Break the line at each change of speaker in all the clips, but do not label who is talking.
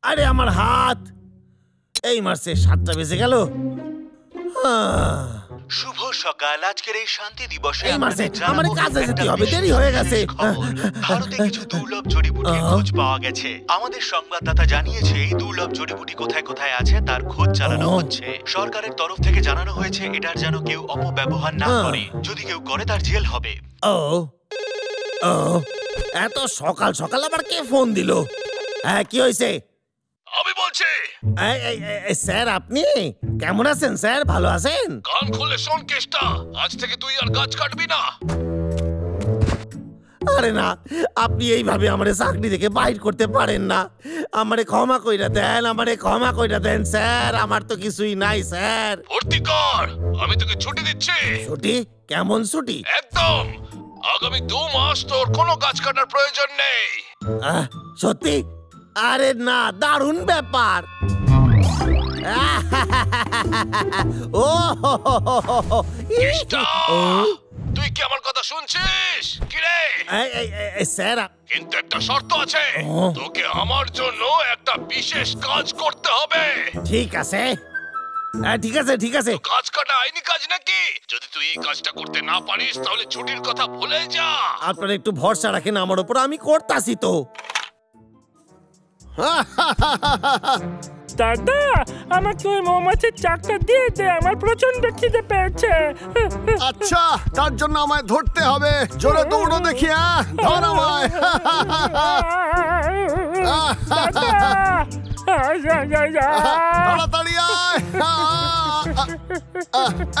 আরে আমার হাত, এই মারছে 7টা বেজে গেল।
শুভ সকাল। আজকের এই শান্তি দিবসে
আমার কাজে যেতে হবে, দেরি হয়ে গেছে।
ভারতে কিছু দুর্লভ জড়িবুটির খোঁজ পাওয়া গেছে। আমাদের সংবাদদাতা জানিয়েছে এই দুর্লভ জড়িবুটি কোথায় কোথায় আছে তার খোঁজ চালানো হচ্ছে। সরকারের তরফ থেকে জানানো হয়েছে এটার যেন কেউ অপব্যবহার না করে, যদি কেউ করে তার জেল হবে।
এত সকাল সকাল আবার কে ফোন দিল? হ্যাঁ, কি হয়েছে?
আমি বলছি।
স্যার, আপনি কেমন আছেন স্যার? ভালো আছেন?
কান খুলে শোন কেষ্টা, আজ থেকে তুই আর গাছ কাটবি না।
আরে না, আপনি এইভাবে আমারে চাকরি থেকে বাইর করতে পারেন না। আমারে ক্ষমা কইরা দেন, আমারে ক্ষমা কইরা দেন স্যার। আমার তো কিছুই নাই স্যার।
ভর্তি কর, আমি তোকে ছুটি দিচ্ছি।
ছুটি? কেমন ছুটি?
একদম, আগামী 2 মাস তোর কোনো গাছ কাটার প্রয়োজন নেই।
সত্যি? আরে না, দারুণ ব্যাপার। ও
তুই কি আমার কথা শুনছিস? কি রে?
স্যার,
কিন্তু একটা শর্ত আছে, তোকে আমার জন্য একটা বিশেষ কাজ করতে হবে।
ঠিক আছে, ঠিক আছে, ঠিক আছে।
কাজ কাটা আইনি কাজ নাকি? যদি তুই এই কাজটা করতে না পারিস তাহলে ছুটির কথা ভুলে যা।
আপনারা একটু ভরসা রাখেন আমার উপর, আমি করতাছি তো।
দাদা, আমাকে ওই মৌমাছির চাকটা দিয়ে দে, আমার প্রচন্ড খিদে পেয়েছে।
আচ্ছা, তার জন্য আমায় ধরতে হবে। জোরে দৌড়ো দেখি। ধর আমায়। তাড়াতাড়ি আয়।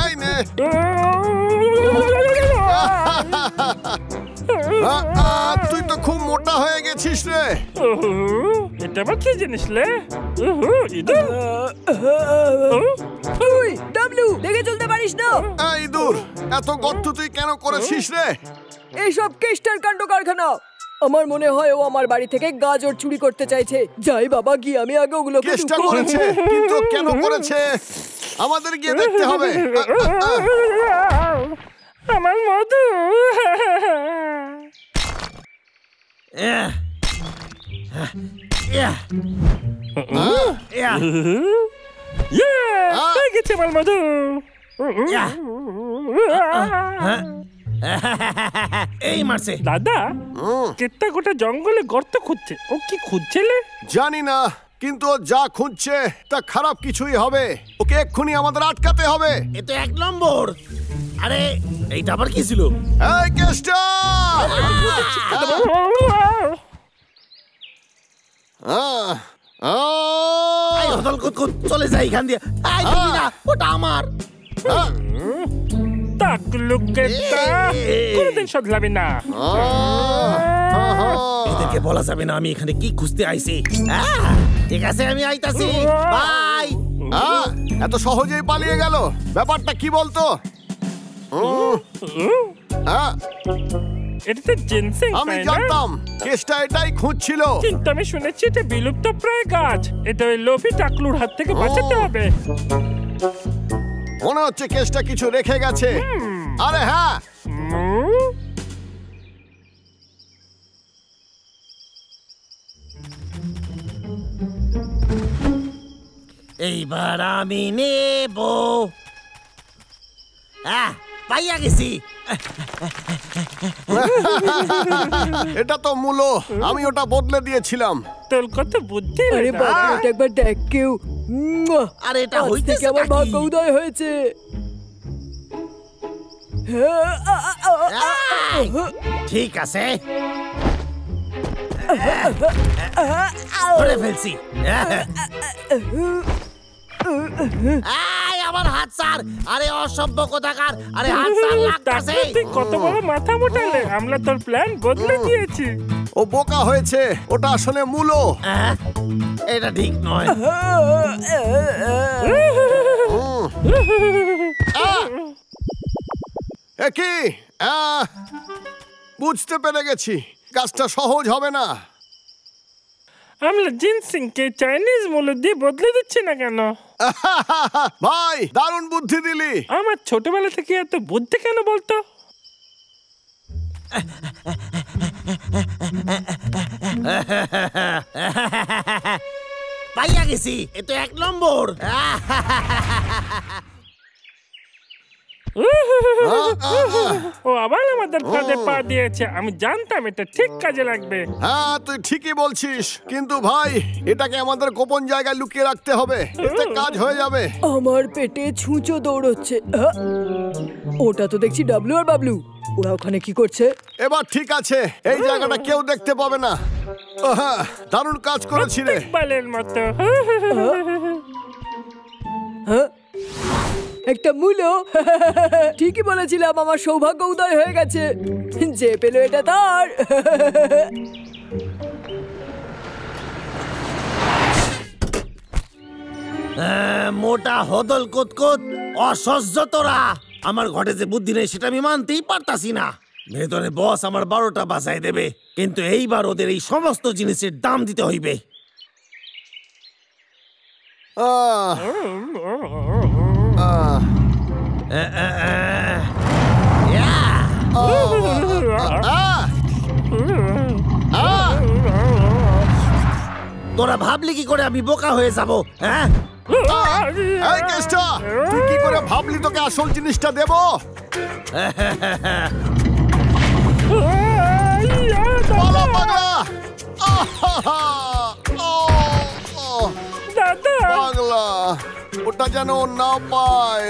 এই নে। তুই তো খুব মোটা হয়ে গেছিস রে।
এটা আবার কি জিনিস রে?
ডাবলু, দেখে চলতে পারিস না?
এই দূর, এত গর্ত তুই কেন করেছিস রে?
এইসব কেষ্টার কাণ্ড কারখানা। আমার মনে হয় ও আমার বাড়ি থেকে গাজর চুরি করতে চাইছে। যাই বাবা, গিয়ে আমি আগে ওগুলো
চেষ্টা করেছে, কিন্তু কেন করেছে আমাদের গিয়ে দেখতে হবে।
আমার মধু। গেছে আমার মধু।
এই মারছে।
দাদা, কেটটা গোটা জঙ্গলে গর্ত খুঁজছে। ও কি খুঁজছিলে?
জানি না, কিন্তু ও যা খুঁজছে তা খারাপ কিছুই হবে। ওকে এক্ষুনি আমাদের আটকাতে হবে।
এ তো 1 নম্বর। আরে এইটা আবার কি ছিল?
এই কেষ্টা!
চলে যাই এখান দিয়ে। ওটা আমার।
কোনদিন শোধলাবি না।
এদেরকে বলা যাবে না আমি এখানে কি খুঁজতে আইছি। ঠিক আছে, আমি আইতাছি। বাই।
এত সহজেই পালিয়ে গেল, ব্যাপারটা কি বলতো?
এটা তো জিনসিং,
আমি জানতাম কেষ্টা এটাই খুঁজছিল,
কিন্তু আমি শুনেছি এটা বিলুপ্ত প্রায় গাছ। এটা ওই লোভী টাকলুর হাত থেকে বাঁচাতে হবে।
মনে হচ্ছে কেষ্টা কিছু রেখে গেছে। আরে হ্যাঁ,
এইবার আমি নেব। পাইয়া গেছি।
এটা তো মূলো, আমি ওটা বদলে দিয়েছিলাম।
তোর কত বুদ্ধি।
আরে বাবা, এটা একবার দেখ কেউ।
আরে এটা হইতেছে
আমার ভাগ্য উদয় হয়েছে।
ঠিক আছে, ধরে ফেলছি। আমার হাত ছাড়। আরে অসভ্য কোথাকার। আরে হাত ছাড়, লাগতাছে।
কত বড় মাথা মোটালে, আমরা তোর প্ল্যান বদলে দিয়েছি।
ও বোকা হয়েছে, ওটা আসলে মূলো।
এটা ঠিক নয়।
কি বুঝতে পেরে গেছি, কাজটা সহজ হবে না।
আমরা জিনসিংকে চাইনিজ মূল্য দিয়ে বদলে দিচ্ছি না কেন?
ভাই, দারুণ বুদ্ধি দিলি।
আমার ছোটবেলা থেকে এত বুদ্ধি কেন বলতো?
পাইয়া গেছি, এ তো 1 নম্বর।
ও আবার আমাদের ফাঁদে পা দিয়েছে। আমি জানতাম এটা ঠিক কাজে লাগবে।
হ্যাঁ, তুই ঠিকই বলছিস, কিন্তু ভাই এটাকে আমাদের গোপন জায়গায় লুকিয়ে রাখতে হবে, এতে কাজ হয়ে যাবে।
আমার পেটে ছুঁচো দৌড়চ্ছে। ওটা তো দেখছি ডাবলু আর বাবলু। ওরা ওখানে কি করছে?
এবার ঠিক আছে, এই জায়গাটা কেউ দেখতে পাবে না। হ্যাঁ, দারুণ কাজ করেছি রে।
বালের মতো।
হ্যাঁ, একটা মূলো। ঠিকই বলেছিলাম, আমার সৌভাগ্য উদয় হয়ে গেছে। যে পেল এটা তার।
মোটা হদল কুতকুত অসহ্য তোরা। আমার ঘটে যে বুদ্ধি নেই সেটা আমি মানতেই পারতাছি না। ভেতরে বস আমার 12টা বাজায় দেবে, কিন্তু এইবার ওদের এই সমস্ত জিনিসের দাম দিতে হইবে।
আহ, আহ, আহ,
তোরা ভাবলি কি করে আমি বোকা হয়ে যাব? হ্যাঁ,
এই কেষ্টা, তুই কি করে ভাবলি তোকে আসল জিনিসটা দেব? পালা পাগলা! আহা! ও, ও,
দাদা,
পাগলা, ওটা যেন ও না পায়।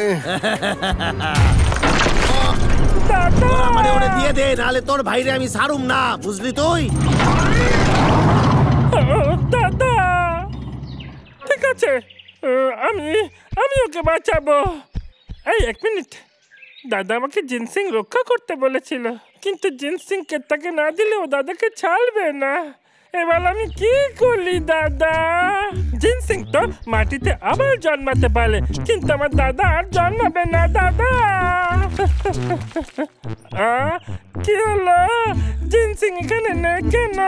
দাদা,
আমারে ওরে দিয়ে দে, নাহলে তোর ভাইরে আমি ছাড়ুম না, বুঝলি তুই?
দাদা, ঠিক আছে, আমি ওকে বাঁচাবো। এই 1 মিনিট, দাদা আমাকে জিনসিং রক্ষা করতে বলেছিল, কিন্তু জিনসিংকে তাকে না দিলে ও দাদাকে ছাড়বে না। এবার আমি কি করলি দাদা? জিনসিং তো মাটিতে আবার জন্মাতে পারে, কিন্তু আমার দাদা আর জন্মাবে না দাদা। কি হলো? জিনসিং এখানে নেই কেন?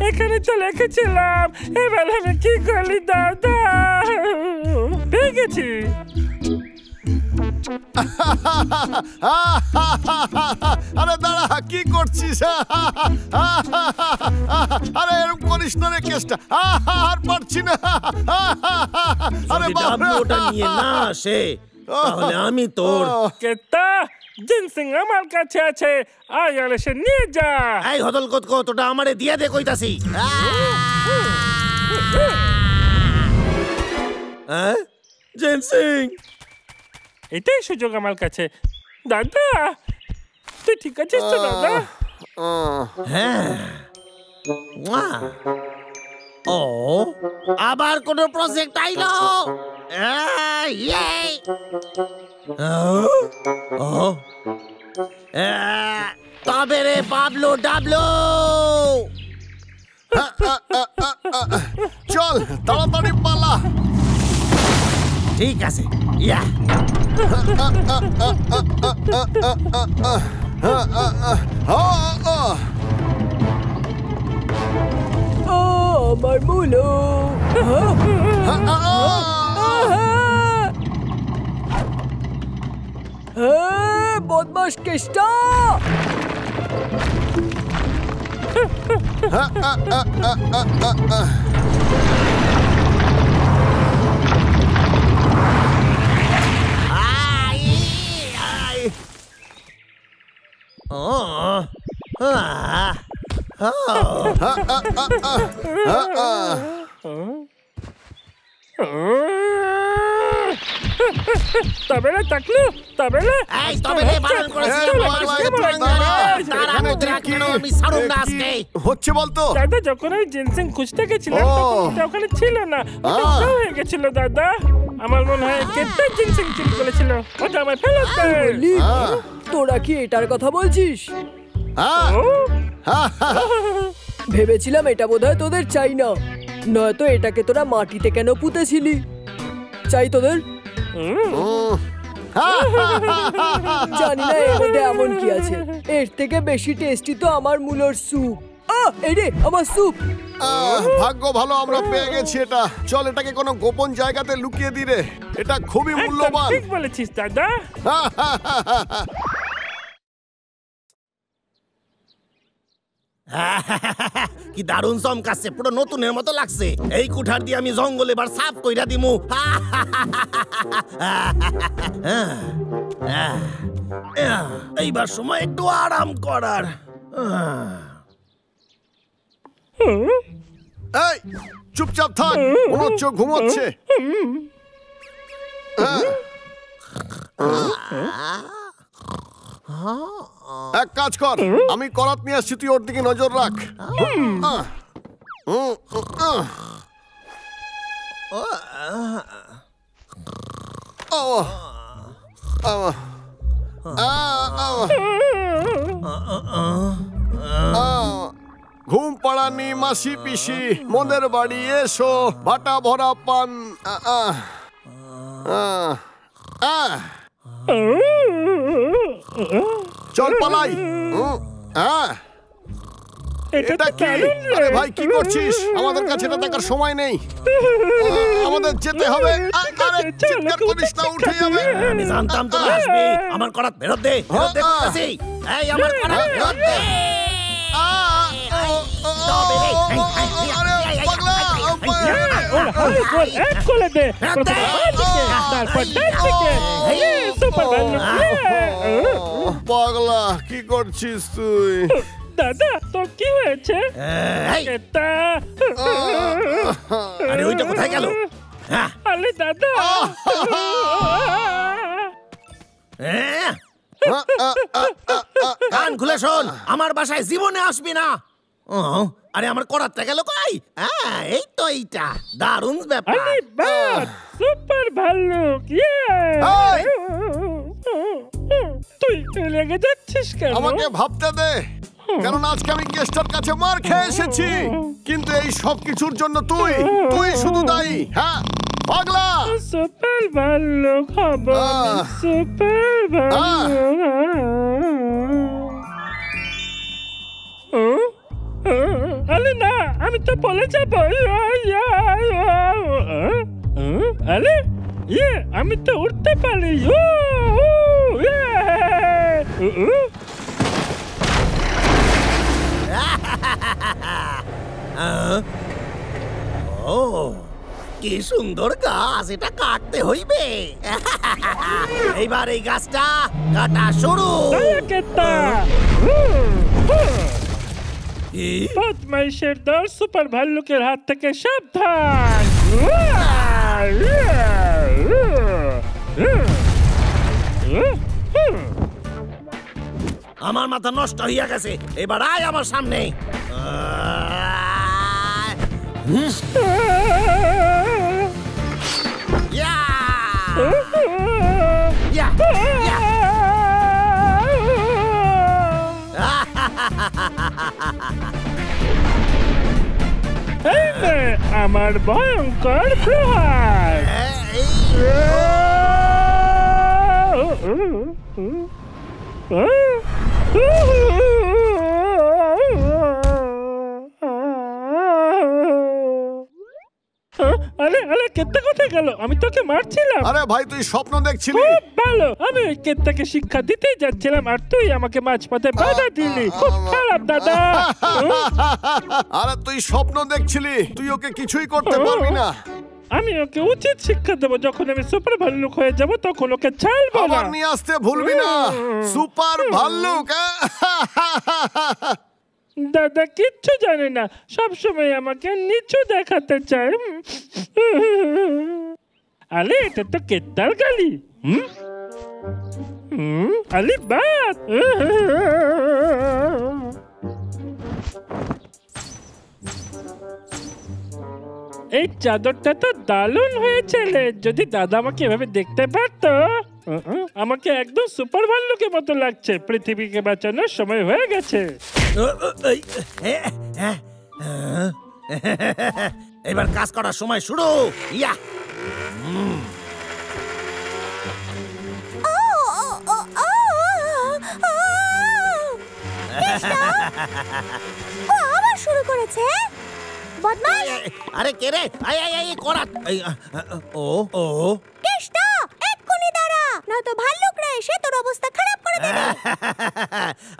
এখানে তো লিখেছিলাম। এবার আমি কি করলি দাদা? পেয়ে গেছি।
আরে দাঁড়া, কি করছিস? আরে এরকম করিস না রে কেষ্টা, আর পারছি না। আরে
যদি ডাবলু ওটা নিয়ে না আসে তাহলে আমি তোর।
কেতা, জিনসিং আমার কাছে আছে, আয় আর এসে নিয়ে যা।
এই হদল কুতকুত, ওটা আমারে দিয়ে দে কইতাছি। জিনসিং,
এটাই সুযোগ আমার কাছে। দাদা, তুই ঠিক আছিস তো দাদা?
হ্যাঁ। ও, আবার কোন প্রজেক্ট আইলো? তবে রে বাবলু ডাবলু,
চল তাড়াতাড়ি পালা।
ঠিক আছে, ইয়া।
আমার মূলো। বদমাস কেষ্টা!
তবেলে তাকলু, তবেলে।
এই তবে রে বারণ করেছি, আমি ছাড়ুম না আজকে।
হচ্ছে বলতো
দাদা, যখন আমি জিনসিং খুঁজতে গেছিলাম তখন ওটা ওখানে ছিল না, ওটা উধাও হয়ে গেছিল দাদা। আমার মনে হয় কেটে জিনসিং চুরি করেছিল, ওটা আমার ফেরত দে।
বলি, তোরা কি এটার কথা বলছিস?
ও,
ভেবেছিলাম এটা বোধহয় তোদের চাই না, নয়তো এটাকে তোরা মাটিতে কেন পুঁতেছিলি? চাই তোদের? জানি না এর মধ্যে এমন কি আছে। এর থেকে বেশি টেস্টি তো আমার মূলোর স্যুপ। এই রে আমার স্যুপ।
ভাগ্য ভালো আমরা পেয়ে গেছি এটা। চল এটাকে কোনো গোপন জায়গাতে লুকিয়ে দি রে, এটা খুবই
একদম
মূল্যবান।
ঠিক বলেছিস দাদা।
কি দারুণ চমকাচ্ছে, পুরো নতুনের মতো লাগছে। এই কুঠার দিয়ে আমি জঙ্গল এবার সাফ কইরা দিমু। এইবার সময় একটু আরাম করার।
এই চুপচাপ থাক, মনে হচ্ছে ঘুমোচ্ছে। এক কাজ কর, আমি করাত নিয়ে আসছি, তুই ওর দিকে নজর রাখ। ঘুম পাড়ানি মাসি পিসি, মোদের বাড়ি এসো, বাটা ভরা পান। চল পালাই। এটা কি? আরে ভাই কি করছিস? আমাদের কাছে এটা দেখার সময় নেই, আমাদের যেতে হবে। আরে চিৎকার করিস না, উঠে যাবে।
আমি জানতাম তো আসবি। আমার করাত ফেরত দে, ফেরত দে বলতেছি। এই আমার করাত ফেরত দে।
পাগলা, কি করছিস তুই?
দাদা তোর কি হয়েছে?
আরে ওইটা কোথায় গেল?
আরে দাদা,
কান খুলে শোন, আমার বাসায় জীবনে আসবি না। আরে আমার করাতটা গেল কই? এই তো এইটা দারুণ ব্যাপার।
সুপার ভাল্লুক। তুই লেগে যাচ্ছিস কেন?
আমাকে ভাবতে দে, কারণ আজকে আমি কেস্টার কাছে মার খেয়ে এসেছি, কিন্তু এই সব কিছুর জন্য তুই শুধু দায়ী। হ্যাঁ পাগলা।
সুপার ভাল্লুক হব, সুপার ভাল্লুক। আরে না, আমি তো বলে যাব। আরে আমি তো উঠতে পারি।
ও কি সুন্দর গাছ, এটা কাটতে হইবে। এইবার এই গাছটা কাটা শুরু।
বদমাইশের দল, সুপার ভাল্লুকের হাত থেকে সাবধান।
আমার মাথা নষ্ট হইয়া গেছে, এবার আয় আমার সামনে।
আমার ভয়ঙ্কর প্রহার। আরে আরে কেত্তা কোথায় গেল? আমি তোকে মারছিলাম।
আরে ভাই তুই স্বপ্ন দেখছিলি।
ভালো, আমি ওই কেত্তাকে শিক্ষা দিতেই যাচ্ছিলাম আর তুই আমাকে মাঝপথে বাধা দিলি। খুব খারাপ দাদা।
আরে তুই স্বপ্ন দেখছিলি, তুই ওকে কিছুই করতে পারবি না।
আমি ওকে উচিত শিক্ষা দেবো, যখন আমি সুপার ভাল্লুক হয়ে যাব তখন ওকে ছাড়বো না।
আবার নিয়ে আসতে ভুলবি না সুপার ভাল্লুক।
দাদা কিচ্ছু জানে না, সবসময় আমাকে নিচু দেখাতে চায়। আরে এটা তো কেত্তার গালি। আলি বাত। এই চাদরটা তো দারুণ হয়েছে। যদি দাদা আমাকে এভাবে দেখতে পারতো। আমাকে একদম সুপার ভাল্লুকের মতো লাগছে। পৃথিবীকে বাঁচানোর সময় হয়ে গেছে।
এবার কাজ করার সময় শুরু। ইয়া
আবার শুরু করেছে। বদমাশ!
আরে কে রে? আই করাত। ও
কেষ্ট, এক্ষুনি দাঁড়া, নয়তো ভাল্লুকরা এসে তোর অবস্থা খারাপ করে দেবে।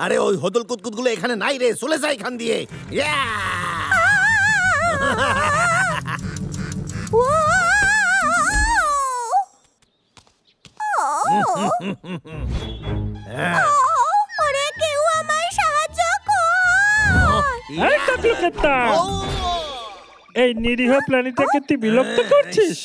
আরে ওই হদল কুতকুত গুলো এখানে নাই রে, চলে যায় এখান দিয়ে।
ওরে কেউ আমায় সাহায্য কর।
এই টাকলুকেতা, এই নিরীহ প্রাণীটাকে তুই বিলুপ্ত করছিস?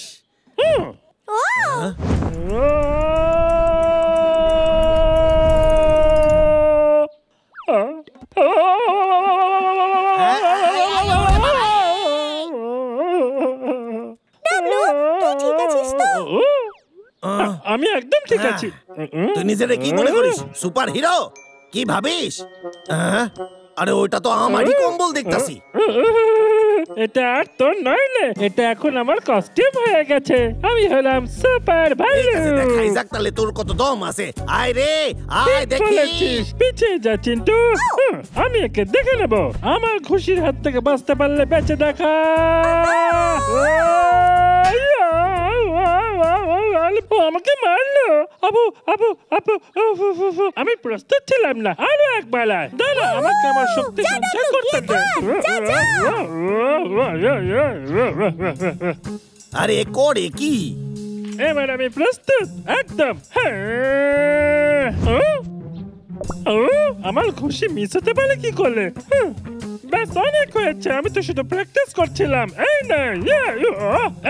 আমি একদম ঠিক আছি।
তুই নিজেরে কি মনে করিস, সুপার হিরো? কি ভাবিস? আরে ওইটা তো আমারই কম্বল দেখতাছি।
এটা আর তোর নয় রে, এটা এখন আমার কস্টিউম হয়ে গেছে। আমি হলাম সুপার ভাইলু।
দেখাই যাক তাহলে তোর কত দম আছে। আয় রে, আয় দেখি।
পিছিয়ে যা চিন্টু, আমি একে দেখে নেব। আমার খুশির হাত থেকে বাঁচতে পারলে বেঁচে দেখা। আমাকে মারলো। আবু আবু আবু, আমি প্রস্তুত ছিলাম না। আরো একবার দাঁড়া, আমাকে আমার শক্তি সঞ্চয় করতে দে।
আরে করে কি?
এবার আমি প্রস্তুত একদম। আমার খুশি মিস হতে পারে কি করলে? ব্যাস অনেক হয়েছে, আমি তো শুধু প্র্যাকটিস করছিলাম। এই না,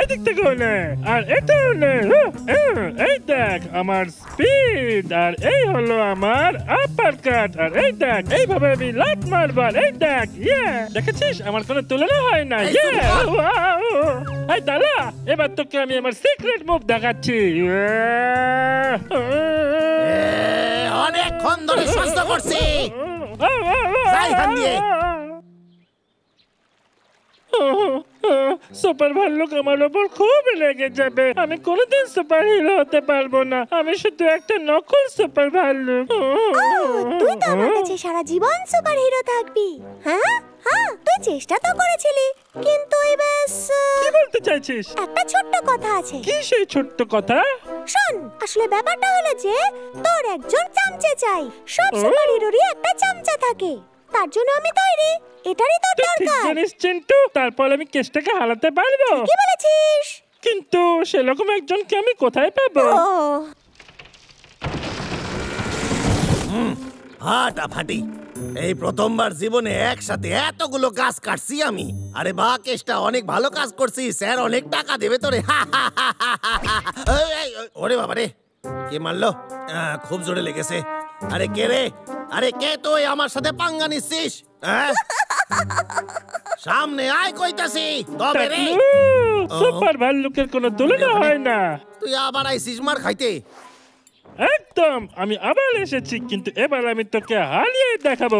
এদিক থেকেও নে, আর এটাও নে। এই দেখ আমার স্পিড, আর এই হলো আমার আপার কাট, আর এই দেখ এইভাবে আমি লাত মারবার। এই দেখ, দেখেছিস আমার কোনো তুলনা হয় না। এই দাঁড়া, এবার তোকে আমি আমার সিক্রেট মুভ দেখাচ্ছি।
অনেকক্ষণ ধরে সহ্য করছি। যাই হান দিয়ে।
সুপার ভাল্লুক আমার ওপর খুব রেগে যাবে। আমি কোনোদিন সুপার হিরো হতে পারবো না। আমি শুধু একটা নকল সুপার ভাল্লুক।
তুই তো আমার কাছে সারা জীবন সুপার হিরো থাকবি। হ্যাঁ হ্যাঁ, তুই চেষ্টা তো করেছিলি, কিন্তু
কি বলতে চাইছিস?
একটা ছোট্ট কথা আছে।
কি সেই ছোট্ট কথা?
শোন, আসলে ব্যাপারটা হলো যে তোর একজন চামচে চাই। সব সুপার হিরোরই একটা চামচা থাকে, তার জন্য আমি তৈরি। এটারই তোর
ঠিক
দরকার।
জানিস চিন্টু, তারপর আমি কেসটাকে হারাতে পারবো।
কি বলেছিস?
কিন্তু সেরকম একজনকে আমি কোথায় পাবো?
ফাটাফাটি, এই প্রথমবার জীবনে একসাথে এতগুলো গাছ কাটছি আমি। আরে বা, কেসটা অনেক ভালো কাজ করছি। স্যার অনেক টাকা দেবে তোরে। ওরে বাবা রে, কে মারলো? খুব জোরে লেগেছে। আরে কে রে? আরে কে তুই? আমার সাথে পাঙ্গা নিচ্ছিস? সামনে আয় কইতাছি। তবে রে,
সুপার ভাল্লুকের কোনো তুলনা হয় না।
তুই আবার আইছিস মার খাইতে?
একদম, আমি আবার এসেছি, কিন্তু এবার আমি তোকে হারিয়ে দেখাবো।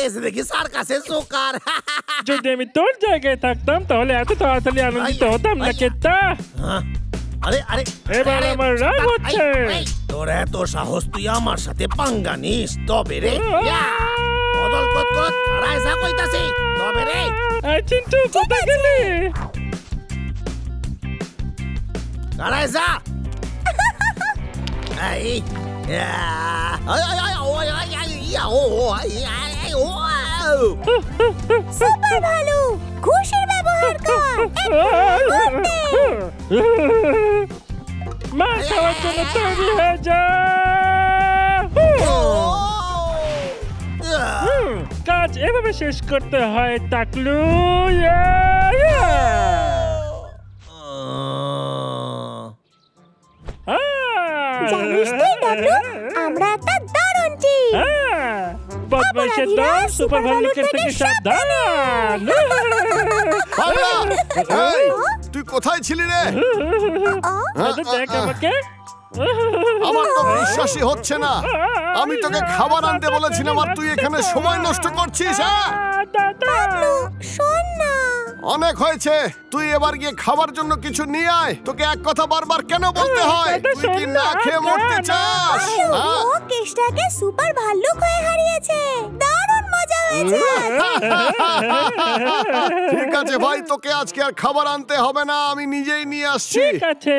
এসে দেখি সার্কাসের জোকার।
যদি আমি তোর জায়গায় থাকতাম তাহলে এত তাড়াতাড়ি আনন্দিত হতাম না। কেতা,
আরে আরে,
এবার আমার রাগ হচ্ছে।
তোর এত সাহস, তুই আমার সাথে পাঙ্গা নিস? তবে রে, বদল কত কত খাড়ায় যা কইতাছি। তবে রে,
চিন্টু কোথায় গেলি?
খাড়ায় যা। এই
সুপার ভালো, খুশির ব্যবহার কর।
মা খাওয়ার জন্য তৈরি হয়ে যা। কাজ এভাবে শেষ করতে হয় টাকলু।
জানিস তুই টাকলু, আমরা একটা দারুণ টিম।
বদমাইশের দল সুপার ভাল্লুকের থেকে সাবধান।
তুই কোথায় ছিলি রে?
দেখ আমাকে।
আমার তো বিশ্বাসই হচ্ছে না। আমি তোকে খাবার আনতে বলেছিলাম আর তুই এখানে সময় নষ্ট করছিস।
শোন না,
অনেক হয়েছে। তুই এবার গিয়ে খাবার জন্য কিছু নিয়ে আয়। তোকে এক কথা বারবার কেন বলতে হয়? তুই কি না খেয়ে মরতে চাস?
ও কেষ্টাকে সুপার ভাল্লুক হয়ে হারিয়েছে। দারুণ মজা হয়েছে
ঠিক আছে ভাই, তোকে আজকে আর খাবার আনতে হবে না, আমি নিজেই নিয়ে আসছি।
ঠিক আছে